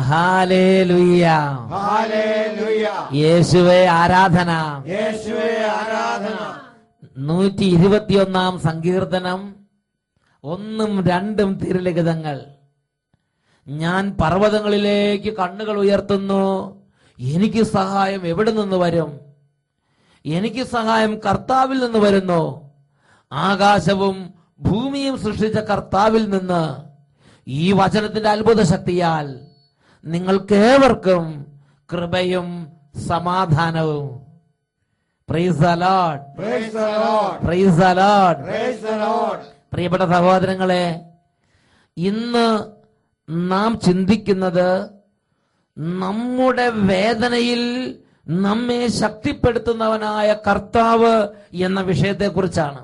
Hallelujah, hallelujah. യേശുവേ ആരാധന. യേശുവേ ആരാധന. 121 സങ്കീർത്തനം 1ഉം 2ഉം തിരുലിഖിതങ്ങൾ. ഞാൻ പർവ്വതങ്ങളിലേക്ക് കണ്ണുകൾ ഉയർത്തുന്നു, എനിക്ക് സഹായം എവിടെ നിന്ന് വരും? എനിക്ക് സഹായം കർത്താവിൽ നിന്ന് വരുന്നു. ആകാശവും ഭൂമിയും സൃഷ്ടിച്ച കർത്താവിൽ നിന്ന്. ഈ വചനത്തിന്റെ അത്ഭുത ശക്തിയാൽ നിങ്ങൾക്കേവർക്കും കൃപയും സമാധാനവും. Price the Lord, praise the Lord, praise the Lord, praise the Lord. പ്രിയപ്പെട്ട സഹോദരങ്ങളെ, ഇന്ന് നാം ചിന്തിക്കുന്നത് നമ്മുടെ വേദനയിൽ നമ്മെ ശക്തിപ്പെടുത്തുന്നവനായ കർത്താവ് എന്ന വിഷയത്തെക്കുറിച്ചാണ്.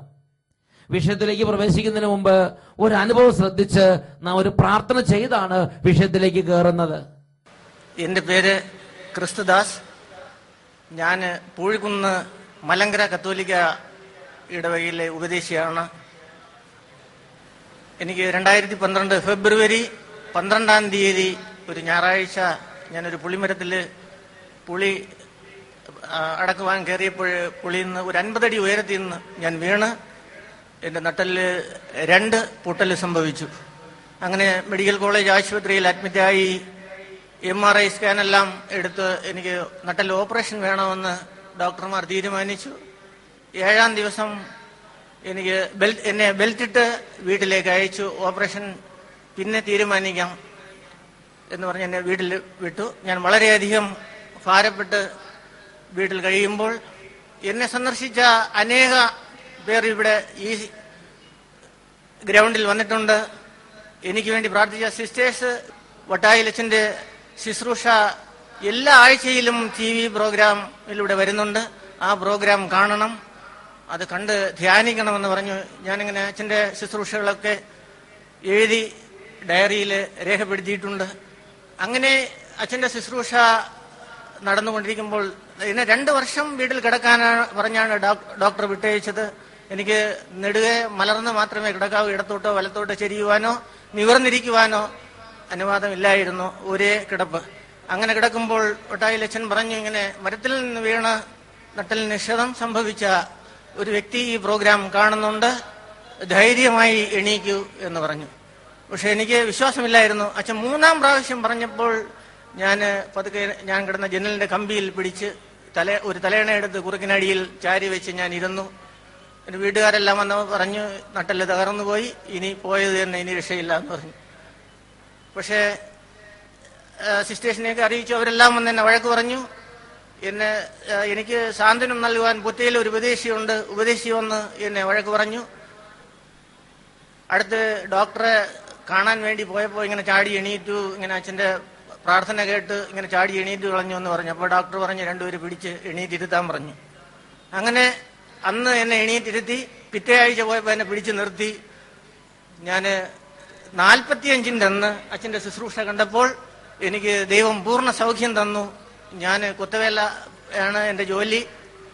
വിഷയത്തിലേക്ക് പ്രവേശിക്കുന്നതിന് മുമ്പ് ഒരു അനുഭവം ശ്രദ്ധിച്ച് നാം ഒരു പ്രാർത്ഥന ചെയ്താണ് വിഷയത്തിലേക്ക് കയറുന്നത്. എൻ്റെ പേര് ക്രിസ്തുദാസ്. ഞാൻ പൂഴിക്കുന്ന് മലങ്കര കത്തോലിക്ക ഇടവകയിലെ ഉപദേശിയാണ്. എനിക്ക് 2012 ഫെബ്രുവരി 12 ഒരു ഞായറാഴ്ച ഞാനൊരു പുളിമരത്തിൽ പുളി അടക്കുവാൻ കയറിയപ്പോൾ പുളിയിൽ നിന്ന് ഒരു 50 അടി ഉയരത്തിൽ നിന്ന് ഞാൻ വീണ് എൻ്റെ നട്ടലിൽ 2 പൊട്ടൽ സംഭവിച്ചു. അങ്ങനെ മെഡിക്കൽ കോളേജ് ആശുപത്രിയിൽ അഡ്മിറ്റായി MRI സ്കാനെല്ലാം എടുത്ത് എനിക്ക് നട്ടൽ ഓപ്പറേഷൻ വേണമെന്ന് ഡോക്ടർമാർ തീരുമാനിച്ചു. 7-ാം ദിവസം എന്നെ ബെൽറ്റിട്ട് വീട്ടിലേക്ക് അയച്ചു. ഓപ്പറേഷൻ പിന്നെ തീരുമാനിക്കാം എന്ന് പറഞ്ഞ് എന്നെ വീട്ടിൽ വിട്ടു. ഞാൻ വളരെയധികം ഭാരപ്പെട്ട് വീട്ടിൽ കഴിയുമ്പോൾ എന്നെ സന്ദർശിച്ച അനേക പേർ ഇവിടെ ഈ ഗ്രൗണ്ടിൽ വന്നിട്ടുണ്ട്. എനിക്ക് വേണ്ടി പ്രാർത്ഥിച്ച സിസ്റ്റേഴ്സ്, വട്ടായിലച്ചന്റെ ശുശ്രൂഷ എല്ലാ ആഴ്ചയിലും TV പ്രോഗ്രാമിലൂടെ വരുന്നുണ്ട്. ആ പ്രോഗ്രാം കാണണം, അത് കണ്ട് ധ്യാനിക്കണമെന്ന് പറഞ്ഞു. ഞാനിങ്ങനെ അച്ഛൻ്റെ ശുശ്രൂഷകളൊക്കെ എഴുതി ഡയറിയിൽ രേഖപ്പെടുത്തിയിട്ടുണ്ട്. അങ്ങനെ അച്ഛൻ്റെ ശുശ്രൂഷ നടന്നുകൊണ്ടിരിക്കുമ്പോൾ എന്നെ 2 വർഷം വീട്ടിൽ കിടക്കാനാണ് പറഞ്ഞാണ് ഡോക്ടർ വിട്ടയച്ചത്. എനിക്ക് നെടുകെ മലർന്ന് മാത്രമേ കിടക്കാവൂ. ഇടത്തോട്ടോ വലത്തോട്ടോ ചെരിയുവാനോ നിവർന്നിരിക്കുവാനോ അനുവാദമില്ലായിരുന്നു. ഒരേ കിടപ്പ്. അങ്ങനെ കിടക്കുമ്പോൾ ഒട്ടായിലച്ഛൻ പറഞ്ഞു, ഇങ്ങനെ മരത്തിൽ നിന്ന് വീണ് നട്ടലിന് ക്ഷതം സംഭവിച്ച ഒരു വ്യക്തി ഈ പ്രോഗ്രാം കാണുന്നുണ്ട്, ധൈര്യമായി എണീക്കൂ എന്ന് പറഞ്ഞു. പക്ഷെ എനിക്ക് വിശ്വാസമില്ലായിരുന്നു. അച്ഛൻ 3-ാം പ്രാവശ്യം പറഞ്ഞപ്പോൾ ഞാൻ പതുക്കെ ഞാൻ കിടന്ന ജനലിന്റെ കമ്പിയിൽ പിടിച്ച് ഒരു തലയണ എടുത്ത് കുറുക്കിനടിയിൽ ചാരി വെച്ച് ഞാൻ ഇരുന്നു. എൻ്റെ വീട്ടുകാരെല്ലാം വന്ന് പറഞ്ഞു, നട്ടല് തകർന്നു പോയി, ഇനി പോയത് തന്നെ, ഇനി രക്ഷയില്ല എന്ന് പറഞ്ഞു. പക്ഷേ സിസ്റ്റേഴ്സിനെയൊക്കെ അറിയിച്ചു. അവരെല്ലാം വന്ന് എന്നെ വഴക്ക് പറഞ്ഞു. എനിക്ക് സാന്ത്വനം നൽകുവാൻ പുത്തയിൽ ഒരു ഉപദേശിയുണ്ട്. ഉപദേശി വന്ന് എന്നെ വഴക്ക് പറഞ്ഞു. അടുത്ത് ഡോക്ടറെ കാണാൻ വേണ്ടി പോയപ്പോൾ ഇങ്ങനെ ചാടി എണീറ്റു, ഇങ്ങനെ അച്ഛൻ്റെ പ്രാർത്ഥന കേട്ട് ഇങ്ങനെ ചാടി എണീറ്റ് കളഞ്ഞു എന്ന് പറഞ്ഞു. അപ്പോൾ ഡോക്ടർ പറഞ്ഞു, 2 പേര് പിടിച്ച് എണീറ്റിരുത്താൻ പറഞ്ഞു. അങ്ങനെ അന്ന് എന്നെ എണീറ്റിരുത്തി. പിറ്റേ ആഴ്ച പോയപ്പോൾ എന്നെ പിടിച്ചു നിർത്തി. ഞാൻ 45-ന്റെ അന്ന് അച്ഛൻ്റെ ശുശ്രൂഷ കണ്ടപ്പോൾ എനിക്ക് ദൈവം പൂർണ്ണ സൗഖ്യം തന്നു. ഞാൻ കുത്തവേല ആണ് എൻ്റെ ജോലി.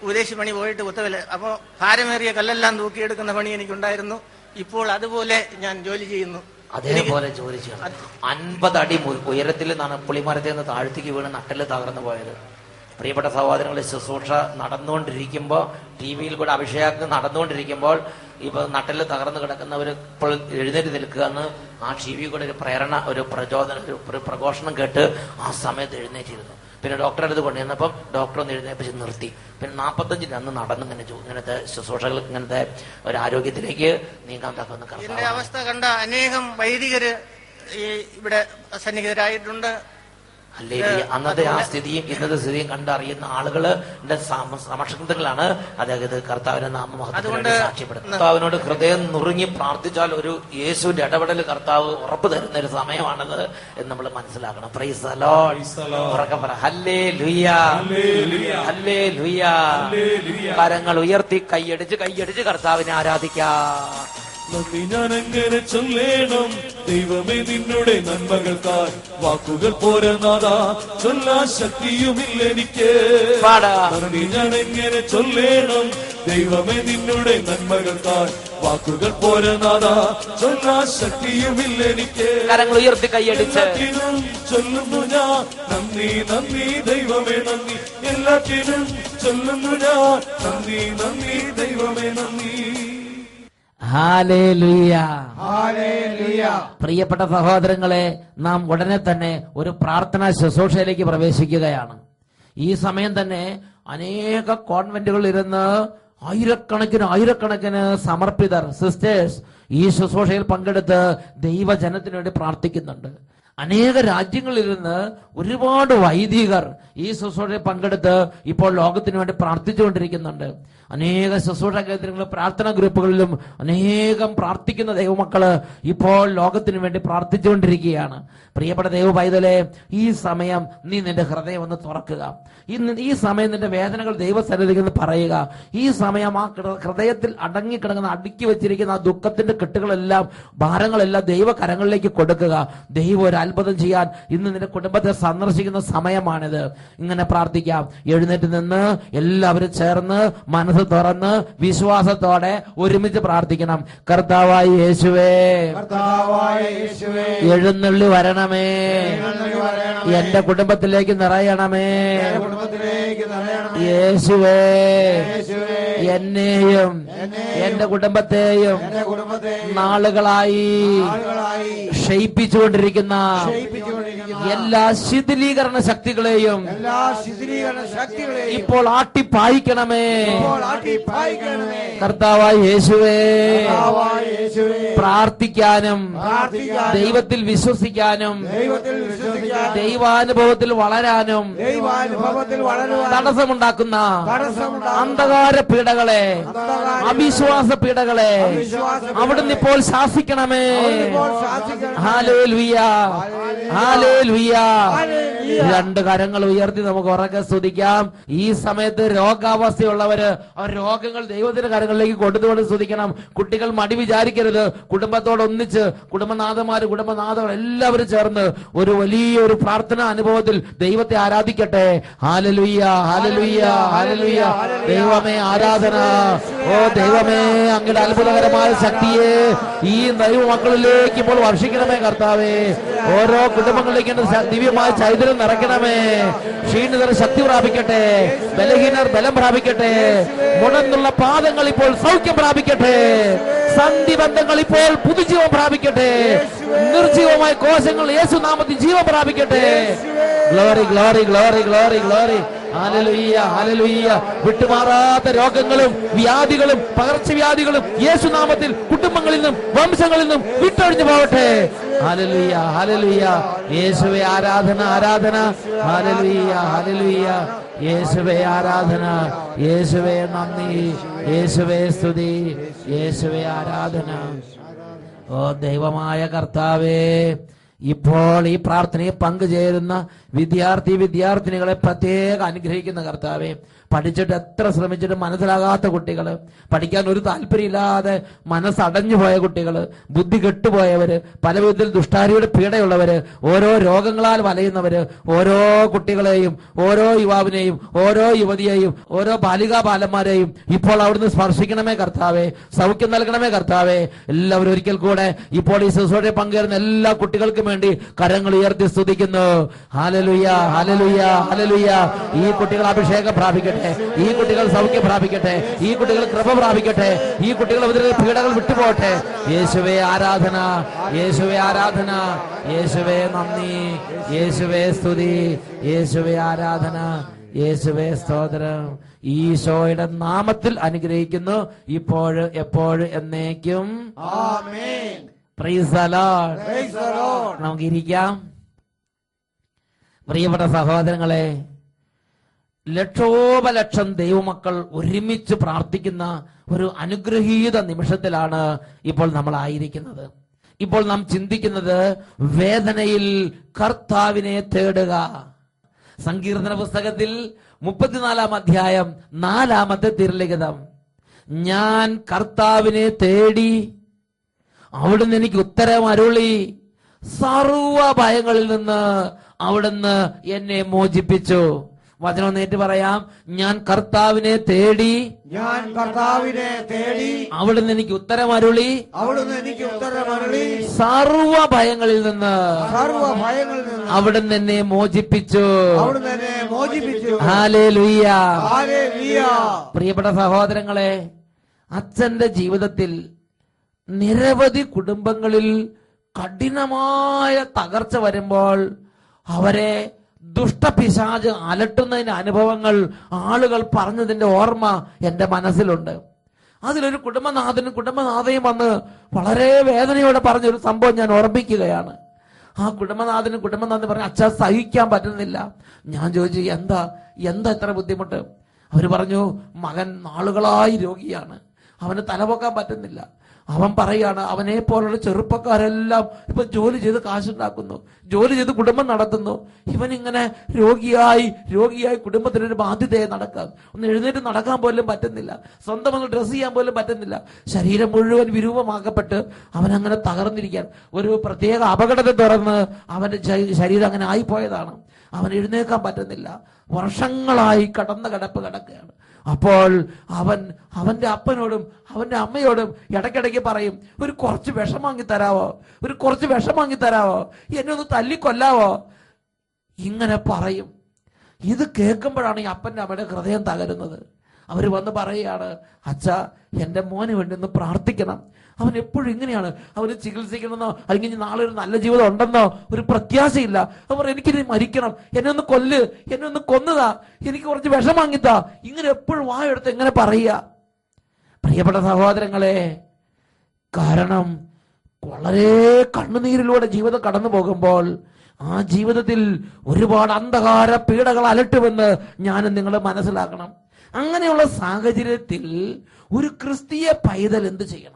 ഉപദേശി പണി പോയിട്ട് കുത്തവേല. അപ്പോൾ ഭാരമേറിയ കല്ലെല്ലാം തൂക്കിയെടുക്കുന്ന പണി എനിക്കുണ്ടായിരുന്നു. ഇപ്പോൾ അതുപോലെ ഞാൻ ജോലി ചെയ്യുന്നു. അതേപോലെ ജോലി ചെയ്യണം. 50 അടി ഉയരത്തിൽ നിന്നാണ് പുളിമരത്തിൽ നിന്ന് താഴ്ത്തിക്ക് വീണ് നട്ടല് തകർന്നു പോയത്. പ്രിയപ്പെട്ട സഹോദരങ്ങളെ, ശുശ്രൂഷ നടന്നുകൊണ്ടിരിക്കുമ്പോൾ, TV-യിൽ കൂടെ അഭിഷേകം നടന്നുകൊണ്ടിരിക്കുമ്പോൾ ഇപ്പൊ നട്ടല് തകർന്നു കിടക്കുന്നവർ ഇപ്പോൾ എഴുന്നേറ്റ് നിൽക്കുക എന്ന് ആ TV കൂടെ ഒരു പ്രേരണ, ഒരു പ്രചോദനം, ഒരു പ്രഘോഷണം കേട്ട് ആ സമയത്ത് എഴുന്നേറ്റിരുന്നു. പിന്നെ ഡോക്ടറെ അടുത്ത് കൊണ്ടുവന്നപ്പം ഡോക്ടർ ഒന്ന് എഴുന്നേപ്പിച്ച് നിർത്തി. പിന്നെ 45-ന്റെ അന്ന് നടന്ന് ഇങ്ങനത്തെ ശുശ്രൂഷകൾ, ഇങ്ങനത്തെ ഒരു ആരോഗ്യത്തിലേക്ക് നീങ്ങാൻ തക്കുന്ന എന്റെ അവസ്ഥ കണ്ട അനേകം വൈദികര് ഇവിടെ സന്നിഹിതരായിട്ടുണ്ട്. അല്ലെങ്കിൽ അന്നത്തെ ആ സ്ഥിതിയും ഇന്നത്തെ സ്ഥിതിയും കണ്ടറിയുന്ന ആളുകളുടെ സമക്ഷങ്ങളാണ് അദ്ദേഹത്തെ കർത്താവിന്റെ നാമമഹത്വത്തിന് സാക്ഷ്യപ്പെടുന്നത്. കർത്താവിനോട് ഹൃദയം നുറുങ്ങി പ്രാർത്ഥിച്ചാൽ ഒരു യേശുവിന്റെ ഇടപെടൽ കർത്താവ് ഉറപ്പ് തരുന്ന ഒരു സമയമാണത് എന്ന് നമ്മൾ മനസ്സിലാക്കണം. Price the Lord. ഉറക്കെ പറ, ഹല്ലേലൂയ, ഹല്ലേലൂയ. കരങ്ങൾ ഉയർത്തി കൈയടിച്ച് കർത്താവിനെ ആരാധിക്കാം. നന്ദി ഞാൻ എങ്ങനെ ചൊല്ലേണം ദൈവമേ നിന്നുടെ നന്മകൾക്കായി, വാക്കുകൾ പോരനാഥാ ചൊല്ലാൻ ശക്തിയുമില്ല എനിക്ക്. നന്ദി ഞാൻ എങ്ങനെ ചൊല്ലേണം ദൈവമേ നിന്നുടെ നന്മകൾക്കായി, വാക്കുകൾ പോരനാഥാ ചൊല്ലാൻ ശക്തിയുമില്ല എനിക്ക്. കരങ്ങൾ ഉയർത്തി കൈയടിച്ച് എല്ലാത്തിനും ചൊല്ലുന്നു ഞാൻ നന്ദി നന്ദി ദൈവമേ നന്ദി. എല്ലാത്തിനും ചൊല്ലുന്നു ഞാൻ നന്ദി നന്ദി ദൈവമേ നന്ദി. ഹല്ലേലൂയ. ഹല്ലേലൂയ. പ്രിയപ്പെട്ട സഹോദരങ്ങളെ, നാം ഉടനെ തന്നെ ഒരു പ്രാർത്ഥനാ ശുശ്രൂഷയിലേക്ക് പ്രവേശിക്കുകയാണ്. ഈ സമയം തന്നെ അനേക കോൺവെന്റുകളിൽ ഇരുന്ന് ആയിരക്കണക്കിന് സമർപ്പിതർ സിസ്റ്റേഴ്സ് ഈ ശുശ്രൂഷയിൽ പങ്കെടുത്ത് ദൈവജനത്തിന് വേണ്ടി പ്രാർത്ഥിക്കുന്നുണ്ട്. അനേക രാജ്യങ്ങളിലിരുന്ന് ഒരുപാട് വൈദികർ ഈ ശുശ്രൂഷയിൽ പങ്കെടുത്ത് ഇപ്പോൾ ലോകത്തിന് വേണ്ടി പ്രാർത്ഥിച്ചുകൊണ്ടിരിക്കുന്നുണ്ട്. അനേക ശുശ്രൂഷ കേന്ദ്രങ്ങളിലും പ്രാർത്ഥനാ ഗ്രൂപ്പുകളിലും അനേകം പ്രാർത്ഥിക്കുന്ന ദൈവമക്കള് ഇപ്പോൾ ലോകത്തിന് വേണ്ടി പ്രാർത്ഥിച്ചുകൊണ്ടിരിക്കുകയാണ്. പ്രിയപ്പെട്ട ദൈവ പൈതലേ, ഈ സമയം നീ നിന്റെ ഹൃദയം ഒന്ന് തുറക്കുക. ഈ സമയം നിന്റെ വേദനകൾ ദൈവസന്നിധിയിൽ നിന്ന് പറയുക. ഈ സമയം ആ ഹൃദയത്തിൽ അടങ്ങിക്കിടക്കുന്ന അടുക്കി വെച്ചിരിക്കുന്ന ആ ദുഃഖത്തിന്റെ കെട്ടുകളെല്ലാം ഭാരങ്ങളെല്ലാം ദൈവകരങ്ങളിലേക്ക് കൊടുക്കുക. ദൈവം ഒരു അത്ഭുതം ചെയ്യാൻ ഇന്ന് നിന്റെ കുടുംബത്തെ സന്ദർശിക്കുന്ന സമയമാണിത്. ഇങ്ങനെ പ്രാർത്ഥിക്കാം. എഴുന്നേറ്റ് നിന്ന് എല്ലാവരും ചേർന്ന് മനസ്സ് തുറന്ന് വിശ്വാസത്തോടെ ഒരുമിച്ച് പ്രാർത്ഥിക്കണം. കർത്താവായ യേശുവേ, എഴുന്നള്ളി വരണമേ, എന്റെ കുടുംബത്തിലേക്ക് നിറയണമേ. യേശുവേ, എന്നെയും എന്റെ കുടുംബത്തെയും നാളുകളായി ക്ഷയിപ്പിച്ചുകൊണ്ടിരിക്കുന്ന എല്ലാ ശിഥിലീകരണ ശക്തികളെയും ഇപ്പോൾ ആട്ടിപ്പായിക്കണമേ. കർത്താവായ യേശുവേ, പ്രാർത്ഥിക്കാനും ദൈവത്തിൽ വിശ്വസിക്കാനും ദൈവാനുഭവത്തിൽ വളരാനും തടസ്സമുണ്ടാക്കുന്ന അന്ധകാര പീഡകളെ, അവിശ്വാസ പീഡകളെ അവിടുന്ന് ഇപ്പോൾ ശാസിക്കണമേ. Hallelujah, hallelujah. രണ്ട് കരങ്ങൾ ഉയർത്തി നമുക്ക് ഉറക്കെ സ്തുതിക്കാം. ഈ സമയത്ത് രോഗാവസ്ഥയുള്ളവര് അവർ രോഗങ്ങൾ ദൈവത്തിന്റെ കരങ്ങളിലേക്ക് കൊണ്ടുപോയി സ്തുതിക്കണം. കുട്ടികൾ മടി വിചാരിക്കരുത്. കുടുംബത്തോടൊന്നിച്ച് കുടുംബനാഥന്മാർ എല്ലാവരും ചേർന്ന് ഒരു വലിയൊരു പ്രാർത്ഥന അനുഭവത്തിൽ ദൈവത്തെ ആരാധിക്കട്ടെ. Hallelujah, hallelujah, hallelujah. ദൈവമേ ആരാധന. ഓ ദൈവമേ, അങ്ങയുടെ അത്ഭുതകരമായ ശക്തിയെ ഈ ദൈവമക്കളിലേക്ക് ഇപ്പോൾ വർഷിക്കണമേ. കർത്താവേ, ഓരോ കുടുംബങ്ങളിലേക്ക് ദിവ്യമായ ചൈതന്യം നിറയ്ക്കണമേ. ക്ഷീണിതർ ശക്തി പ്രാപിക്കട്ടെ, ബലഹീനർ ബലം പ്രാപിക്കട്ടെ, മുടന്നുള്ള പാദങ്ങൾ ഇപ്പോൾ സൗഖ്യം പ്രാപിക്കട്ടെ, സന്ധിബന്ധങ്ങൾ ഇപ്പോൾ പുതുജീവൻ പ്രാപിക്കട്ടെ, നിർജീവമായ കോശങ്ങൾ യേശുനാമത്തിൽ ജീവൻ പ്രാപിക്കട്ടെ. Glory, glory, glory, glory, glory. Hallelujah, hallelujah. വിട്ടുമാറാത്ത രോഗങ്ങളും വ്യാധികളും പകർച്ചവ്യാധികളും യേശുനാമത്തിൽ കുടുംബങ്ങളിൽ നിന്നും വംശങ്ങളിൽ നിന്നും വിട്ടൊഴിഞ്ഞു പോകട്ടെ. Hallelujah, hallelujah. യേശുവേ ആരാധന, ആരാധന. Hallelujah, hallelujah. യേശുവേ ആരാധന, യേശുവേ നന്ദി, യേശുവേ സ്തുതി, യേശുവേ ആരാധന. ഓ ദൈവമായ കർത്താവേ, ഇപ്പോൾ ഈ പ്രാർത്ഥനയിൽ പങ്കുചേരുന്ന വിദ്യാർത്ഥിനികളെ പ്രത്യേകം അനുഗ്രഹിക്കുന്ന കർത്താവേ, പഠിച്ചിട്ട് എത്ര ശ്രമിച്ചിട്ട് മനസ്സിലാകാത്ത കുട്ടികള്, പഠിക്കാൻ ഒരു താല്പര്യമില്ലാതെ മനസ്സടഞ്ഞു പോയ കുട്ടികള്, ബുദ്ധി കെട്ടുപോയവര്, പല വിധത്തിൽ ദുഷ്ടാരിയുടെ പീഡയുള്ളവര്, ഓരോ രോഗങ്ങളാൽ വലയുന്നവര്, ഓരോ കുട്ടികളെയും ഓരോ യുവാവിനെയും ഓരോ യുവതിയെയും ഓരോ ബാലികാ ബാലന്മാരെയും ഇപ്പോൾ അവിടുന്ന് സ്പർശിക്കണമേ കർത്താവേ. സൗഖ്യം നൽകണമേ കർത്താവേ. എല്ലാവരും ഒരിക്കൽ കൂടെ ഇപ്പോൾ ഈ ശുശ്രൂഷയിൽ പങ്കേറുന്ന എല്ലാ കുട്ടികൾക്കും വേണ്ടി കരങ്ങൾ ഉയർത്തി സ്തുതിക്കുന്നു. Hallelujah, hallelujah, hallelujah. ഈ കുട്ടികൾ അഭിഷേകം പ്രാപിക്കട്ടെ, ഈ കുട്ടികൾ സൗഖ്യം പ്രാപിക്കട്ടെ, ഈ കുട്ടികൾ കൃപ പ്രാപിക്കട്ടെ, ഈ കുട്ടികൾ പീഡകൾ വിട്ടുപോകട്ടെ. യേശുവേ ആരാധന, യേശുവേ ആരാധന, യേശുവേ നന്ദി, യേശുവേ സ്തുതി, യേശുവേ ആരാധന, യേശുവേ സ്തോത്രം. ഈശോയുടെ നാമത്തിൽ അനുഗ്രഹിക്കുന്നു, ഇപ്പോഴും എപ്പോഴും എന്നേക്കും. Amen. Praise the Lord. Praise the Lord. നമുക്ക് ഇരിക്കാം. പ്രിയപ്പെട്ട സഹോദരങ്ങളെ, ലക്ഷോപലക്ഷം ദൈവമക്കൾ ഒരുമിച്ച് പ്രാർത്ഥിക്കുന്ന ഒരു അനുഗ്രഹീത നിമിഷത്തിലാണ് ഇപ്പോൾ നമ്മൾ ആയിരിക്കുന്നത്. ഇപ്പോൾ നാം ചിന്തിക്കുന്നത് വേദനയിൽ കർത്താവിനെ തേടുക. സങ്കീർത്തന പുസ്തകത്തിൽ 34 അധ്യായം 4 തിരുലിഖിതം. ഞാൻ കർത്താവിനെ തേടി, അവിടുന്ന് എനിക്ക് ഉത്തരം അരുളി, സർവ ഭയങ്ങളിൽ നിന്ന് അവിടുന്ന് എന്നെ മോചിപ്പിച്ചു. വചനം നേരിട്ട് പറയാം. ഞാൻ കർത്താവിനെ തേടി, ഞാൻ കർത്താവിനെ തേടി, അവിടുന്ന് എനിക്ക് ഉത്തരമരുളി, അവിടുന്ന് എനിക്ക് ഉത്തരമരുളി, സർവ ഭയങ്ങളിൽ നിന്ന് അവിടുന്ന് എന്നെ മോചിപ്പിച്ചു. അവിടുന്ന് എന്നെ മോചിപ്പിച്ചു. ഹല്ലേലൂയ. ഹല്ലേലൂയ. പ്രിയപ്പെട്ട സഹോദരങ്ങളെ, അച്ഛന്റെ ജീവിതത്തിൽ നിരവധി കുടുംബങ്ങളിൽ കഠിനമായ തകർച്ച വരുമ്പോൾ അവരെ ദുഷ്ടപിശാച് അലട്ടുന്നതിന്റെ അനുഭവങ്ങൾ ആളുകൾ പറഞ്ഞതിന്റെ ഓർമ്മ എന്റെ മനസ്സിലുണ്ട്. അതിലൊരു കുടുംബനാഥയും വന്ന് വളരെ വേദനയോടെ പറഞ്ഞൊരു സംഭവം ഞാൻ ഓർമ്മിക്കുകയാണ്. ആ കുടുംബനാഥൻ പറഞ്ഞ, അച്ഛാ സഹിക്കാൻ പറ്റുന്നില്ല. ഞാൻ ചോദിച്ചു, എന്താ ഇത്ര ബുദ്ധിമുട്ട്? അവര് പറഞ്ഞു, മകൻ നാളുകളായി രോഗിയാണ്, അവന് തലപൊക്കാൻ പറ്റുന്നില്ല. അവൻ പറയാണ്, അവനെ പോലുള്ള ചെറുപ്പക്കാരെല്ലാം ഇപ്പൊ ജോലി ചെയ്ത് കാശുണ്ടാക്കുന്നു, ജോലി ചെയ്ത് കുടുംബം നടത്തുന്നു. ഇവൻ ഇങ്ങനെ രോഗിയായി കുടുംബത്തിനൊരു ബാധ്യതയെ നടക്കാം. ഒന്ന് എഴുന്നേറ്റ് നടക്കാൻ പോലും പറ്റുന്നില്ല, സ്വന്തം ഒന്ന് ഡ്രസ് ചെയ്യാൻ പോലും പറ്റുന്നില്ല. ശരീരം മുഴുവൻ വിരൂപമാക്കപ്പെട്ട് അവൻ അങ്ങനെ തകർന്നിരിക്കാൻ. ഒരു പ്രത്യേക അപകടത്തെ തുടർന്ന് അവന്റെ ശരീരം അങ്ങനെ ആയിപ്പോയതാണ്. അവൻ എഴുന്നേക്കാൻ പറ്റുന്നില്ല, വർഷങ്ങളായി കിടക്കുകയാണ്. അപ്പോൾ അവന്റെ അപ്പനോടും അവന്റെ അമ്മയോടും ഇടയ്ക്കിടയ്ക്ക് പറയും, ഒരു കുറച്ച് വിഷം വാങ്ങി തരാവോ, എന്നെ ഒന്ന് തല്ലിക്കൊല്ലാവോ, ഇങ്ങനെ പറയും. ഇത് കേൾക്കുമ്പോഴാണ് ഈ അപ്പന്റെ അമ്മയുടെ ഹൃദയം തകരുന്നത്. അവര് വന്ന് പറയുകയാണ്, അച്ഛാ എന്റെ മോന് വേണ്ടി ഒന്ന് പ്രാർത്ഥിക്കണം, അവൻ എപ്പോഴും ഇങ്ങനെയാണ്, അവന് ചികിത്സിക്കണമെന്നോ അല്ലെങ്കിൽ നാളെ ഒരു നല്ല ജീവിതം ഉണ്ടെന്നോ ഒരു പ്രത്യാശയില്ല. അവർ എനിക്കിനി മരിക്കണം, എന്നെ ഒന്ന് കൊന്നതാ, എനിക്ക് കുറച്ച് വിഷം വാങ്ങിത്താ, ഇങ്ങനെ എപ്പോഴും വായെടുത്ത് എങ്ങനെ പറയുക? പ്രിയപ്പെട്ട സഹോദരങ്ങളെ, കാരണം വളരെ കണ്ണുനീരിലൂടെ ജീവിതം കടന്നു പോകുമ്പോൾ ആ ജീവിതത്തിൽ ഒരുപാട് അന്ധകാര പീഡകൾ അലട്ടുമെന്ന് ഞാനും നിങ്ങൾ മനസ്സിലാക്കണം. അങ്ങനെയുള്ള സാഹചര്യത്തിൽ ഒരു ക്രിസ്തീയ പൈതൽ എന്ത് ചെയ്യണം?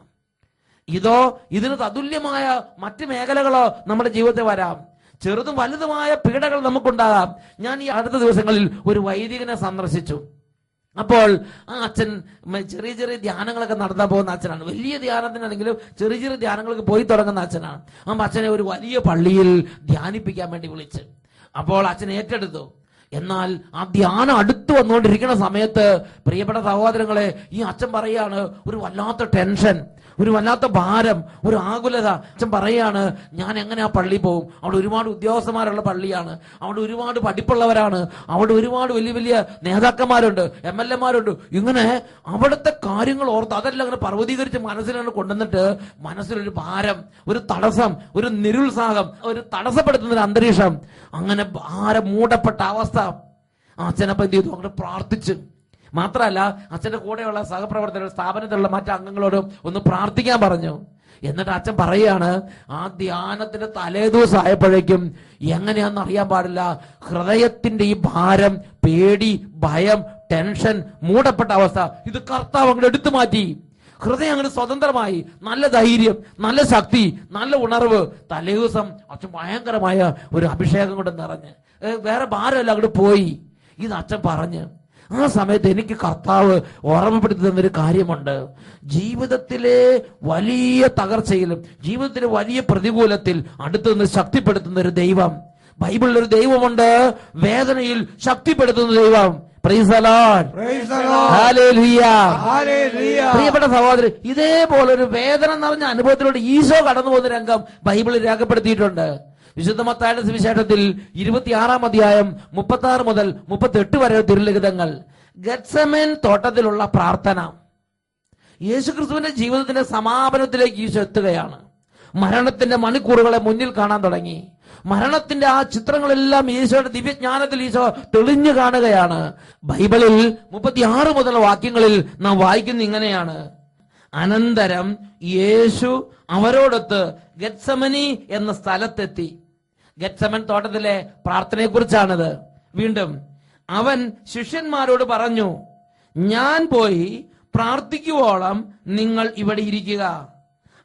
ഇതിന് തതുല്യമായ മറ്റ് മേഖലകളോ നമ്മുടെ ജീവിതത്തിൽ വരാം. ചെറുതും വലുതുമായ പീഡകൾ നമുക്കുണ്ടാകാം. ഞാൻ ഈ അടുത്ത ദിവസങ്ങളിൽ ഒരു വൈദികനെ സന്ദർശിച്ചു. അപ്പോൾ ആ അച്ഛൻ ചെറിയ ധ്യാനങ്ങളൊക്കെ നടത്താൻ പോകുന്ന അച്ഛനാണ്. വലിയ ധ്യാനത്തിനാണെങ്കിലും ചെറിയ ധ്യാനങ്ങൾക്ക് പോയി തുടങ്ങുന്ന അച്ഛനാണ്. ആ അച്ഛനെ ഒരു വലിയ പള്ളിയിൽ ധ്യാനിപ്പിക്കാൻ വേണ്ടി വിളിച്ച്, അപ്പോൾ അച്ഛൻ ഏറ്റെടുത്തു. എന്നാൽ ആ ധ്യാനം അടുത്ത് വന്നുകൊണ്ടിരിക്കുന്ന സമയത്ത് പ്രിയപ്പെട്ട സഹോദരങ്ങളെ, ഈ അച്ഛൻ പറയാണ്, ഒരു വല്ലാത്ത ടെൻഷൻ, ഒരു വല്ലാത്ത ഭാരം, ഒരു ആകുലത. അച്ഛൻ പറയാണ്, ഞാൻ എങ്ങനെ ആ പള്ളി പോകും? അവിടെ ഒരുപാട് ഉദ്യോഗസ്ഥന്മാരുള്ള പള്ളിയാണ്, അവിടെ ഒരുപാട് പഠിപ്പുള്ളവരാണ്, അവിടെ ഒരുപാട് വലിയ വലിയ നേതാക്കന്മാരുണ്ട്, MLA-മാരുണ്ട്. ഇങ്ങനെ അവിടുത്തെ കാര്യങ്ങൾ ഓർത്ത് അതെല്ലാം അങ്ങനെ പർവ്വതീകരിച്ച് മനസ്സിലാണ് കൊണ്ടുവന്നിട്ട് മനസ്സിലൊരു ഭാരം, ഒരു തടസ്സം, ഒരു നിരുത്സാഹം, ഒരു തടസ്സപ്പെടുത്തുന്ന ഒരു അന്തരീക്ഷം, അങ്ങനെ ഭാരം മൂടപ്പെട്ട അവസ്ഥ. അച്ഛനപ്പം എന്ത് ചെയ്തു? അങ്ങനെ പ്രാർത്ഥിച്ചു. മാത്രമല്ല അച്ഛന്റെ കൂടെയുള്ള സഹപ്രവർത്തകർ, സ്ഥാപനത്തിലുള്ള മറ്റു അംഗങ്ങളോടും ഒന്ന് പ്രാർത്ഥിക്കാൻ പറഞ്ഞു. എന്നിട്ട് അച്ഛൻ പറയാണ്, ആ ധ്യാനത്തിന്റെ തലേദിവസം ആയപ്പോഴേക്കും എങ്ങനെയാണെന്ന് അറിയാൻ പാടില്ല, ഹൃദയത്തിന്റെ ഈ ഭാരം, പേടി, ഭയം, ടെൻഷൻ, മൂടപ്പെട്ട അവസ്ഥ ഇത് കർത്താവ് അങ്ങോട്ട് എടുത്തു മാറ്റി. ഹൃദയം അങ്ങനെ സ്വതന്ത്രമായി, നല്ല ധൈര്യം, നല്ല ശക്തി, നല്ല ഉണർവ്. തലേദിവസം അച്ഛൻ ഭയങ്കരമായ ഒരു അഭിഷേകം കൊണ്ട് നിറഞ്ഞ് വേറെ ഭാരമല്ല അങ്ങോട്ട് പോയി. ഇത് അച്ഛൻ പറഞ്ഞ് ആ സമയത്ത് എനിക്ക് കർത്താവ് ഓർമ്മപ്പെടുത്തി തന്നൊരു കാര്യമുണ്ട്. ജീവിതത്തിലെ വലിയ തകർച്ചയിലും ജീവിതത്തിലെ വലിയ പ്രതികൂലത്തിൽ അടുത്തു നിന്ന് ശക്തിപ്പെടുത്തുന്ന ഒരു ദൈവം, ബൈബിളിൽ ഒരു ദൈവമുണ്ട്, വേദനയിൽ ശക്തിപ്പെടുത്തുന്ന ദൈവം. Price the Lord. ഹല്ലേലൂയ. പ്രിയപ്പെട്ട സഹോദരൻ, ഇതേപോലൊരു വേദന നിറഞ്ഞ അനുഭവത്തിലൂടെ ഈശോ കടന്നു പോകുന്ന രംഗം ബൈബിളിൽ രേഖപ്പെടുത്തിയിട്ടുണ്ട്. വിശുദ്ധ മത്തായിയുടെ സുവിശേഷത്തിൽ 26-ാം അധ്യായം 36 മുതൽ 38 വരെ തിരുലിഖിതങ്ങൾ. ഗെത്സമേൻ തോട്ടത്തിലുള്ള പ്രാർത്ഥന. യേശുക്രിസ്തുവിന്റെ ജീവിതത്തിന്റെ സമാപനത്തിലേക്ക് ഈശോ എത്തുകയാണ്. മരണത്തിന്റെ മണിക്കൂറുകളെ മുന്നിൽ കാണാൻ തുടങ്ങി. മരണത്തിന്റെ ആ ചിത്രങ്ങളെല്ലാം ഈശോയുടെ ദിവ്യജ്ഞാനത്തിൽ ഈശോ തെളിഞ്ഞു കാണുകയാണ്. ബൈബിളിൽ 36 മുതൽ വാക്യങ്ങളിൽ നാം വായിക്കുന്ന ഇങ്ങനെയാണ്: അനന്തരം യേശു അവരോടൊത്ത് ഗെത്സമനി എന്ന സ്ഥലത്തെത്തി. ഗെത്സമൻ തോട്ടത്തിലെ പ്രാർത്ഥനയെ കുറിച്ചാണിത്. വീണ്ടും അവൻ ശിഷ്യന്മാരോട് പറഞ്ഞു, ഞാൻ പോയി പ്രാർത്ഥിക്കുവോളം നിങ്ങൾ ഇവിടെ ഇരിക്കുക.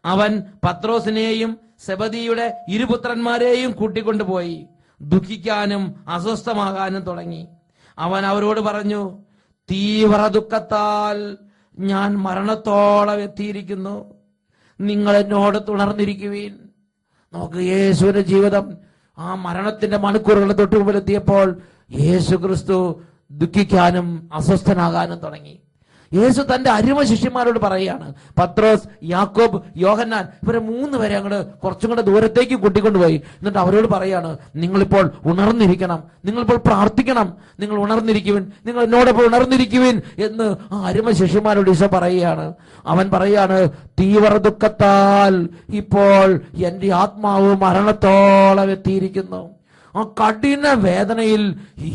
അവൻ പത്രോസിനെയും സെബദിയുടെ ഇരുപുത്രന്മാരെയും കൂട്ടിക്കൊണ്ടുപോയി ദുഃഖിക്കാനും അസ്വസ്ഥമാകാനും തുടങ്ങി. അവൻ അവരോട് പറഞ്ഞു, തീവ്ര ദുഃഖത്താൽ ഞാൻ മരണത്തോളം എത്തിയിരിക്കുന്നു, നിങ്ങൾ എന്നോട് തുടർന്നിരിക്കുവീൻ. നമുക്ക് യേശുവിന്റെ ജീവിതം ആ മരണത്തിന്റെ മണിക്കൂറുകൾ തൊട്ട് മുമ്പിലെത്തിയപ്പോൾ യേശുക്രിസ്തു ദുഃഖിക്കാനും അസ്വസ്ഥനാകാനും തുടങ്ങി. യേശു തന്റെ അരുമ ശിഷ്യന്മാരോട് പറയുകയാണ്. പത്രോസ്, യാക്കോബ്, യോഹന്നാൻ, ഇവരെ 3 പേരെ അങ്ങോട്ട് കുറച്ചും കൂടെ ദൂരത്തേക്ക് കൂട്ടിക്കൊണ്ടുപോയി. എന്നിട്ട് അവരോട് പറയാണ്, നിങ്ങളിപ്പോൾ ഉണർന്നിരിക്കണം, നിങ്ങളിപ്പോൾ പ്രാർത്ഥിക്കണം, നിങ്ങൾ ഉണർന്നിരിക്കുവിൻ, നിങ്ങൾ എന്നോടൊപ്പം ഉണർന്നിരിക്കുവിൻ എന്ന് ആ അരുമ ശിഷ്യന്മാരോട് ഈശോ പറയുകയാണ്. അവൻ പറയാണ്, തീവ്ര ദുഃഖത്താൽ ഇപ്പോൾ എന്റെ ആത്മാവ് മരണത്തോളം എത്തിയിരിക്കുന്നു. ആ കഠിന വേദനയിൽ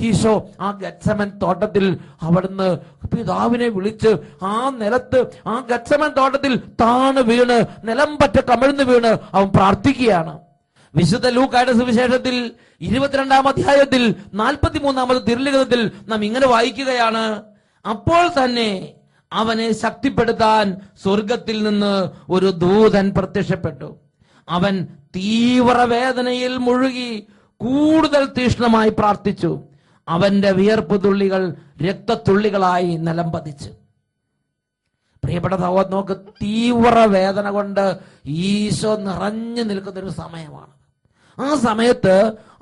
ഈശോ ആ ഗെത്സമൻ തോട്ടത്തിൽ അവിടുന്ന് പിതാവിനെ വിളിച്ച് ആ നിലത്ത്, ആ ഗെത്സമൻ തോട്ടത്തിൽ താണ് വീണ്, നിലം പറ്റ കമിഴ്ന്ന് വീണ് അവൻ പ്രാർത്ഥിക്കുകയാണ്. വിശുദ്ധ ലൂക്കായുടെ സുവിശേഷത്തിൽ 22-ാം അധ്യായത്തിൽ 43-ാമത് തിരുലിഖിതത്തിൽ നാം ഇങ്ങനെ വായിക്കുകയാണ്, അപ്പോൾ തന്നെ അവനെ ശക്തിപ്പെടുത്താൻ സ്വർഗത്തിൽ നിന്ന് ഒരു ദൂതൻ പ്രത്യക്ഷപ്പെട്ടു. അവൻ തീവ്രവേദനയിൽ മുഴുകി കൂടുതൽ തീക്ഷ്ണമായി പ്രാർത്ഥിച്ചു. അവന്റെ വിയർപ്പ് തുള്ളികൾ രക്തത്തുള്ളികളായി നിലം പതിച്ചു. പ്രിയപ്പെട്ട സഹോദരൻ, നോക്ക്, തീവ്രവേദന കൊണ്ട് ഈശോ നിറഞ്ഞു നിൽക്കുന്നൊരു സമയമാണ്. ആ സമയത്ത്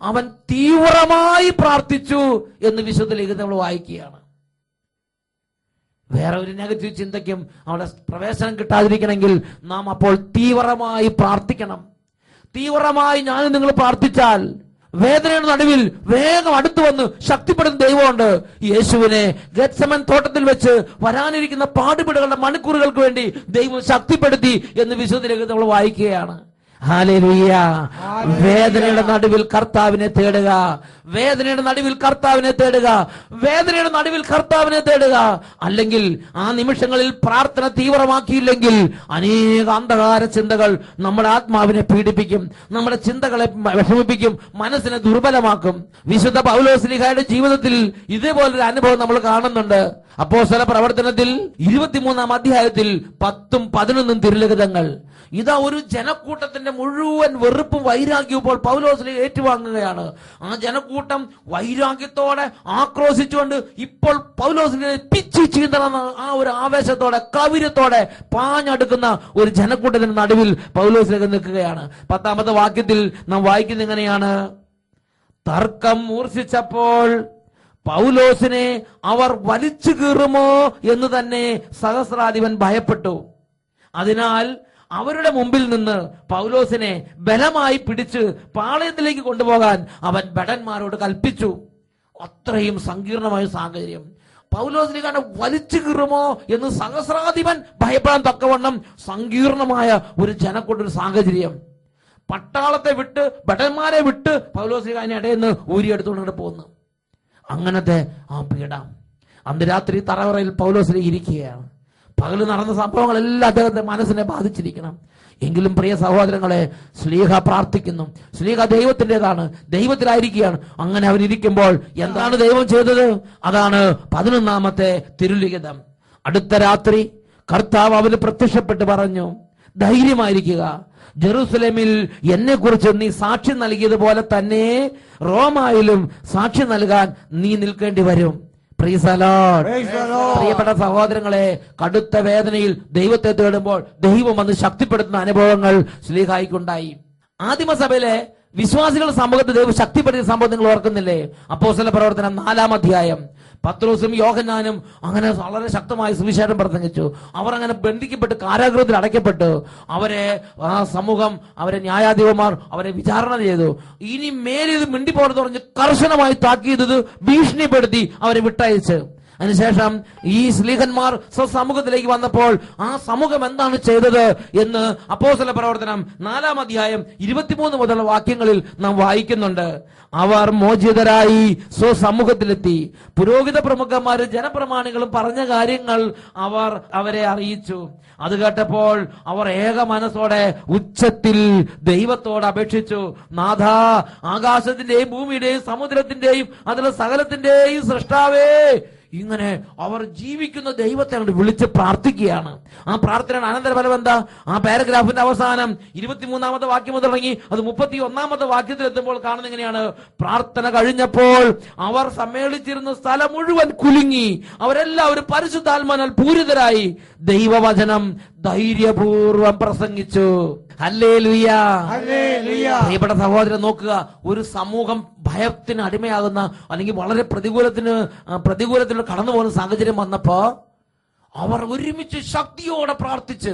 അവൻ തീവ്രമായി പ്രാർത്ഥിച്ചു എന്ന് വിശുദ്ധ ലിഖിതത്തിൽ നമ്മൾ വായിക്കുകയാണ്. വേറെ ഒരു നെഗറ്റീവ് ചിന്തയ്ക്കും അവിടെ പ്രവേശനം കിട്ടാതിരിക്കണമെങ്കിൽ നാം അപ്പോൾ തീവ്രമായി പ്രാർത്ഥിക്കണം. തീവ്രമായി ഞാൻ നിങ്ങൾ പ്രാർത്ഥിച്ചാൽ വേദനയുടെ നടുവിൽ വേഗം അടുത്തു വന്ന് ശക്തിപ്പെടുന്ന ദൈവമുണ്ട്. യേശുവിനെ ഗെത്സമൻ തോട്ടത്തിൽ വെച്ച് വരാനിരിക്കുന്ന പാടുപെടുകളുടെ മണിക്കൂറുകൾക്ക് വേണ്ടി ദൈവം ശക്തിപ്പെടുത്തി എന്ന് വിശുദ്ധ ലിഖിതത്തിൽ നമ്മൾ വായിക്കുകയാണ്. ഹല്ലേലൂയ. വേദനയുടെ നടുവിൽ കർത്താവിനെ തേടുക, വേദനയുടെ നടുവിൽ കർത്താവിനെ തേടുക, വേദനയുടെ നടുവിൽ കർത്താവിനെ തേടുക. അല്ലെങ്കിൽ ആ നിമിഷങ്ങളിൽ പ്രാർത്ഥന തീവ്രമാക്കിയില്ലെങ്കിൽ അനേക അന്ധകാര ചിന്തകൾ നമ്മുടെ ആത്മാവിനെ പീഡിപ്പിക്കും, നമ്മുടെ ചിന്തകളെ വിഷമിപ്പിക്കും, മനസ്സിനെ ദുർബലമാക്കും. വിശുദ്ധ പൗലോസ്ലീഹായുടെ ജീവിതത്തിൽ ഇതേപോലൊരു അനുഭവം നമ്മൾ കാണുന്നുണ്ട്. അപ്പോസ്തല പ്രവർത്തനത്തിൽ 23-ാം അധ്യായത്തിൽ 10ഉം 11ഉം തിരുലിഖിതങ്ങൾ. ഇതാ ഒരു ജനക്കൂട്ടത്തിന്റെ മുഴുവൻ വെറുപ്പും വൈരാഗ്യവും ഇപ്പോൾ പൗലോസ്ലീഹ ഏറ്റുവാങ്ങുകയാണ്. ആ ജനക്കൂട്ടം വൈരാഗ്യത്തോടെ ആക്രോശിച്ചുകൊണ്ട് ഇപ്പോൾ പൗലോസ്ലീഹയെ പിച്ചി ചീന്തണമെന്ന ആ ഒരു ആവേശത്തോടെ കവിരത്തോടെ പാഞ്ഞടുക്കുന്ന ഒരു ജനക്കൂട്ടത്തിന്റെ നടുവിൽ പൗലോസ്ലീഹ നിൽക്കുകയാണ്. 10-ാമത്തെ വാക്യത്തിൽ നാം വായിക്കുന്നത് എങ്ങനെയാണ്? തർക്കം മൂർച്ഛിച്ചപ്പോൾ പൗലോസിനെ അവർ വലിച്ചു കീറുമോ എന്ന് തന്നെ സഹസ്രാധിപൻ ഭയപ്പെട്ടു. അതിനാൽ അവരുടെ മുമ്പിൽ നിന്ന് പൗലോസിനെ ബലമായി പിടിച്ച് പാളയത്തിലേക്ക് കൊണ്ടുപോകാൻ അവൻ ഭടന്മാരോട് കൽപ്പിച്ചു. അത്രയും സങ്കീർണമായ സാഹചര്യം. പൗലോസിനെ വലിച്ചു കീറുമോ എന്ന് സഹസ്രാധിപൻ ഭയപ്പെടാൻ തക്കവണ്ണം സങ്കീർണമായ ഒരു ജനക്കൂട്ടൊരു സാഹചര്യം. പട്ടാളത്തെ വിട്ട് ഭടന്മാരെ വിട്ട് പൗലോസിനെ ഇടയിൽ നിന്ന് ഊരിയെടുത്തുകൊണ്ട് പോകുന്നു. അങ്ങനത്തെ ആ പീഡ. അന്ന് രാത്രി തറവറയിൽ പൗലോസിനെ ഇരിക്കുകയാണ്. പകല് നടന്ന സംഭവങ്ങളെല്ലാം അദ്ദേഹത്തെ മനസ്സിനെ ബാധിച്ചിരിക്കണം. എങ്കിലും പ്രിയ സഹോദരങ്ങളെ, ശ്ലീഹ പ്രാർത്ഥിക്കുന്നു. ശ്ലീഹ ദൈവത്തിൻ്റെതാണ്, ദൈവത്തിലായിരിക്കുകയാണ്. അങ്ങനെ അവരിയ്ക്കുമ്പോൾ എന്താണ് ദൈവം ചെയ്തത്? അതാണ് 11-ാമത്തെ തിരുലിഖിതം. അടുത്ത രാത്രി കർത്താവ് അവന് പ്രത്യക്ഷപ്പെട്ട് പറഞ്ഞു, ധൈര്യമായിരിക്കുക, ജെറുസലേമിൽ എന്നെ കുറിച്ച് നീ സാക്ഷ്യം നൽകിയതുപോലെ തന്നെ റോമായിലും സാക്ഷ്യം നൽകാൻ നീ നിൽക്കേണ്ടി വരും. പ്രിയപ്പെട്ട സഹോദരങ്ങളെ, കടുത്ത വേദനയിൽ ദൈവത്തെ തേടുമ്പോൾ ദൈവം വന്ന് ശക്തിപ്പെടുത്തുന്ന അനുഭവങ്ങൾ ശ്ലീഹായിക്കുണ്ടായി. ആദിമസഭയിലെ വിശ്വാസികൾ സമൂഹത്തെ ദൈവം ശക്തിപ്പെടുത്തിയ സംഭവം നിങ്ങൾ ഓർക്കുന്നില്ലേ? അപ്പോസ്തല പ്രവർത്തനം 4-ാം അധ്യായം. പത്രോസും യോഹന്നാനും അങ്ങനെ വളരെ ശക്തമായി സുവിശേഷം പ്രസംഗിച്ചു. അവർ അങ്ങനെ ബന്ധിക്കപ്പെട്ട് കാരാഗൃഹത്തിൽ അടയ്ക്കപ്പെട്ടു. അവരെ ആ സമൂഹം, അവരെ ന്യായാധിപന്മാർ അവരെ വിചാരണ ചെയ്തു. ഇനി മേലിത് മിണ്ടിപ്പോണെന്ന് പറഞ്ഞ് കർശനമായി താക്കീത് ഭീഷണിപ്പെടുത്തി അവരെ വിട്ടയച്ച്. അതിനുശേഷം ഈ സ്ലീഹന്മാർ സ്വസമൂഹത്തിലേക്ക് വന്നപ്പോൾ ആ സമൂഹം എന്താണ് ചെയ്തത് എന്ന് അപ്പോസ്തല പ്രവർത്തനം 4-ാം അധ്യായം 23 മുതലുള്ള വാക്യങ്ങളിൽ നാം വായിക്കുന്നുണ്ട്. അവർ മോചിതരായി സ്വസമൂഹത്തിലെത്തി. പുരോഹിത പ്രമുഖന്മാരും ജനപ്രമാണികളും പറഞ്ഞ കാര്യങ്ങൾ അവർ അവരെ അറിയിച്ചു. അത് കേട്ടപ്പോൾ അവർ ഏക മനസ്സോടെ ഉച്ചത്തിൽ ദൈവത്തോട് അപേക്ഷിച്ചു, നാഥാ, ആകാശത്തിന്റെയും ഭൂമിയുടെയും സമുദ്രത്തിന്റെയും അതിലെ സകലത്തിന്റെയും സൃഷ്ടാവേ. ഇങ്ങനെ അവർ ജീവിക്കുന്ന ദൈവത്തെ അങ്ങോട്ട് വിളിച്ച് പ്രാർത്ഥിക്കുകയാണ്. ആ പ്രാർത്ഥനയുടെ അനന്തരഫലം എന്താ? ആ പാരഗ്രാഫിന്റെ അവസാനം 23-ാമത്തെ വാക്യം മുതൽ തുടങ്ങി അത് 31-ാമത്തെ വാക്യത്തിൽ എത്തുമ്പോൾ കാണുന്ന എങ്ങനെയാണ്? പ്രാർത്ഥന കഴിഞ്ഞപ്പോൾ അവർ സമ്മേളിച്ചിരുന്ന സ്ഥലം മുഴുവൻ കുലുങ്ങി. അവരെല്ലാവരും പരിശുദ്ധാത്മാവിനാൽ പൂരിതരായി ദൈവവചനം ധൈര്യപൂർവം പ്രസംഗിച്ചു. ഹല്ലേലൂയ. ഹല്ലേലൂയ. പ്രിയപ്പെട്ട സഹോദരൻ, നോക്കുക, ഒരു സമൂഹം ഭയത്തിന് അടിമയാകുന്ന അല്ലെങ്കിൽ വളരെ പ്രതികൂലത്തിലൂടെ കടന്നു പോകുന്ന സാഹചര്യം വന്നപ്പോ അവർ ഒരുമിച്ച് ശക്തിയോടെ പ്രാർത്ഥിച്ച്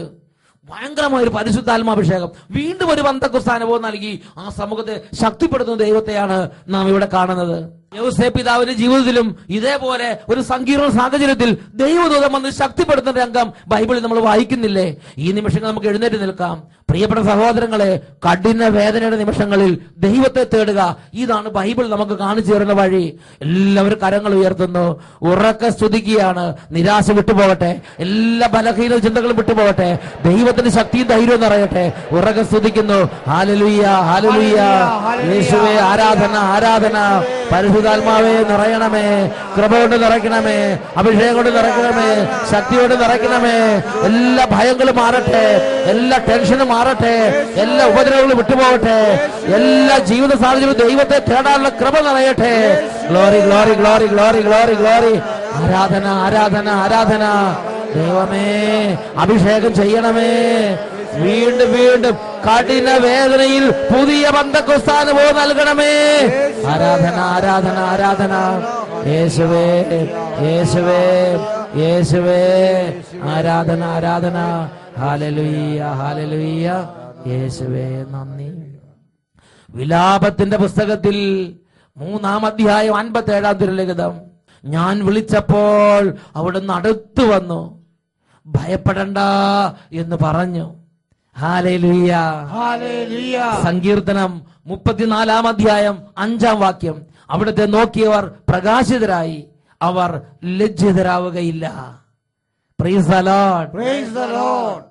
ഭയങ്കരമായ ഒരു പരിശുദ്ധാത്മാഭിഷേകം, വീണ്ടും ഒരു പെന്തക്കോസ്ത് അനുഭവം നൽകി ആ സമൂഹത്തെ ശക്തിപ്പെടുത്തുന്ന ദൈവത്തെയാണ് നാം ഇവിടെ കാണുന്നത്. യോസേപ്പ് പിതാവിന്റെ ജീവിതത്തിലും ഇതേപോലെ ഒരു സങ്കീർണ സാഹചര്യത്തിൽ ദൈവദൂതൻ വന്ന് ശക്തിപ്പെടുത്തുന്ന രംഗം ബൈബിളിൽ നമ്മൾ വായിക്കുന്നില്ലേ? ഈ നിമിഷങ്ങൾ നമുക്ക് എഴുന്നേറ്റ് നിൽക്കാം. പ്രിയപ്പെട്ട സഹോദരങ്ങളെ, കഠിന വേദനയുടെ നിമിഷങ്ങളിൽ ദൈവത്തെ തേടുക, ഇതാണ് ബൈബിൾ നമുക്ക് കാണിച്ചു തരുന്ന വഴി. എല്ലാവരും കരങ്ങൾ ഉയർത്തുന്നു, ഉറക്കെ സ്തുതിക്കുകയാണ്. നിരാശ വിട്ടുപോകട്ടെ, എല്ലാ ബലഹീന ചിന്തകളും വിട്ടുപോകട്ടെ, ദൈവത്തിന്റെ ശക്തിയും ധൈര്യവും നിറയട്ടെ. ഉറക്കെ സ്തുതിക്കുന്നു. Hallelujah, hallelujah. യേശുവേ, ആരാധന, ആരാധന. പരിശുദ്ധാത്മാവേ നിറയണമേ, കൃപ കൊണ്ട് നിറയ്ക്കണമേ, അഭിഷേകം കൊണ്ട് നിറയ്ക്കണമേ, ശക്തിയോട് നിറയ്ക്കണമേ. എല്ലാ ഭയങ്ങളും മാറട്ടെ, എല്ലാ ടെൻഷനും മാറട്ടെ, എല്ലാ ഉപദ്രവങ്ങളും വിട്ടുപോകട്ടെ, എല്ലാ ജീവിത സാഹചര്യവും ദൈവത്തെ തേടാനുള്ള കൃപ നിറയട്ടെ. Glory, glory, glory, glory, glory, glory. ആരാധന, ആരാധന, ആരാധന. ദൈവമേ, അഭിഷേകം ചെയ്യണമേ. വീണ്ടും വീണ്ടും കഠിന വേദനയിൽ പുതിയ പെന്തക്കോസ്ത് അനുഭവം നൽകണമേ. ആരാധന, ആരാധന, ആരാധന. യേശുവേ, യേശുവേ, യേശുവേ. ആരാധന, ആരാധന. Hallelujah, hallelujah. യേശുവേ നന്ദി. വിലാപത്തിന്റെ പുസ്തകത്തിൽ 3-ാം അധ്യായം 57-ാം തിരുലിഖിതം. ഞാൻ വിളിച്ചപ്പോൾ അവിടുന്ന് അടുത്തു വന്നു, ഭയപ്പെടണ്ട എന്ന് പറഞ്ഞു. Hallelujah, hallelujah. സങ്കീർത്തനം 34-ാം അധ്യായം 5-ാം വാക്യം. അവിടുത്തെ നോക്കിയവർ പ്രകാശിതരായി, അവർ ലജ്ജിതരാവുകയില്ല. Praise the Lord, praise the Lord.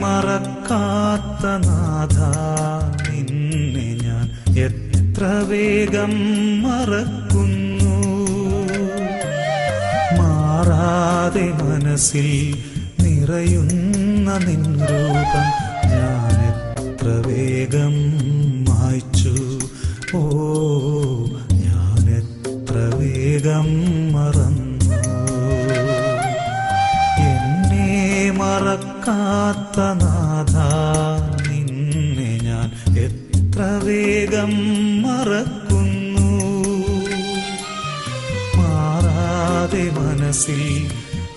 മറക്കാത്ത നാഥ, നിന്നെ ഞാൻ എത്ര വേഗം മറക്കുന്നു. മാറാതെ മനസ്സിൽ നിറയുന്ന നിൻ രൂപം ഞാൻ എത്ര വേഗം മായ്ച്ചു. ഓ, ഞാൻ എത്ര വേഗം മറന്നു. മറക്കാത്ത നാഥ, നിന്നെ ഞാൻ എത്ര വേഗം മറക്കുന്നു. മാറാതെ മനസ്സിൽ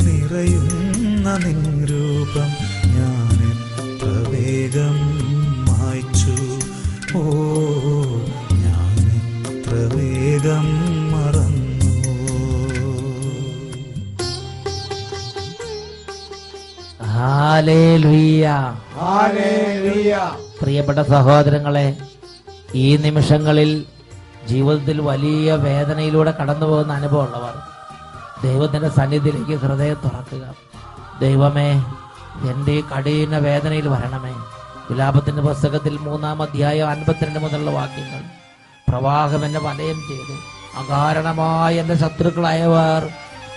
നിറയുന്ന നിൻ രൂപം ഞാൻ എത്ര വേഗം മായ്ച്ചു. ഓ, ഞാൻ എത്ര വേഗം മറന്നു. Hallelujah, hallelujah. പ്രിയപ്പെട്ട സഹോദരങ്ങളെ, ഈ നിമിഷങ്ങളിൽ ജീവിതത്തിൽ വലിയ വേദനയിലൂടെ കടന്നു പോകുന്ന അനുഭവമുള്ളവർ ദൈവത്തിന്റെ സന്നിധിയിലേക്ക് ഹൃദയം തുറക്കുക. ദൈവമേ, എൻ്റെ കഠിന വേദനയിൽ വരണമേ. വിലാപത്തിന്റെ പുസ്തകത്തിൽ 3-ാം അധ്യായം 52 മുതലുള്ള വാക്യങ്ങൾ. പ്രവാഹം എന്നെ വലയം ചെയ്തു, അകാരണമായ എന്റെ ശത്രുക്കളായവർ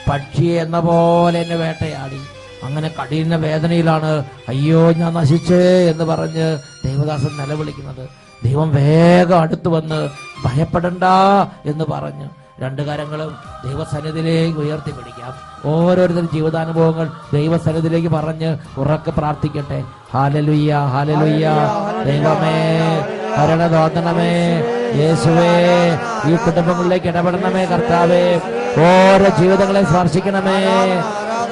പക്ഷിയെ എന്ന പോലെ എന്നെ വേട്ടയാടി. അങ്ങനെ കഠിന വേദനയിലാണ്, അയ്യോ ഞാൻ നശിച്ചേ എന്ന് പറഞ്ഞ് ദൈവദാസൻ നിലവിളിക്കുന്നത്. ദൈവം വേഗം അടുത്തു വന്ന് ഭയപ്പെടണ്ട എന്ന് പറഞ്ഞു രണ്ട് കരങ്ങളും ദൈവസന്നിധിയിലേക്ക് ഉയർത്തിപ്പിടിക്കാം. ഓരോരുത്തരും ജീവിതാനുഭവങ്ങൾ ദൈവസന്നിധിയിലേക്ക് പറഞ്ഞ് ഉറക്കെ പ്രാർത്ഥിക്കട്ടെ. Hallelujah, hallelujah. ദൈവമേ കരുണ തോന്നണമേ, യേശുവേ ഈ കുടുംബങ്ങളിലേക്ക് ഇടപെടണമേ കർത്താവേ. ഓരോ ജീവിതങ്ങളെ സ്പർശിക്കണമേ.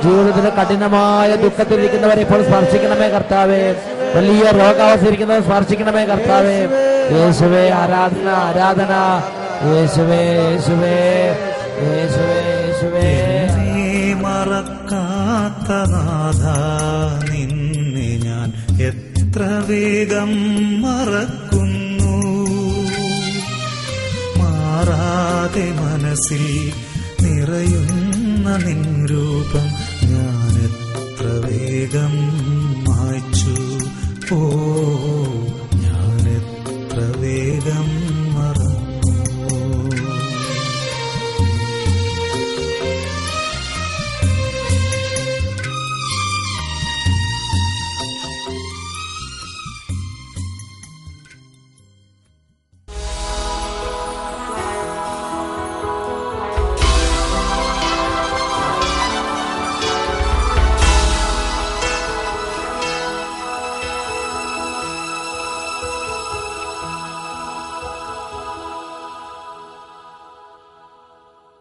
ജീവിതത്തിന് കഠിനമായ ദുഃഖത്തിലിരിക്കുന്നവരെ ഇപ്പോൾ സ്പർശിക്കണമേ കർത്താവേ. വലിയ രോഗാവസ്ഥയിരിക്കുന്നവരെ സ്പർശിക്കണമേ കർത്താവേ. യേശുവേ ആരാധന, ആരാധന. യേശുവേ, യേശുവേ, യേശുവേ, യേശുവേ. മറക്കാത്ത നാഥ നിന്നെ ഞാൻ എത്ര വേഗം മറക്കുന്നു. മാറാതെ മനസ്സിൽ നിറയുന്ന നിൻ രൂപം ഞാൻ എത്ര വേഗം മായ്ച്ചു.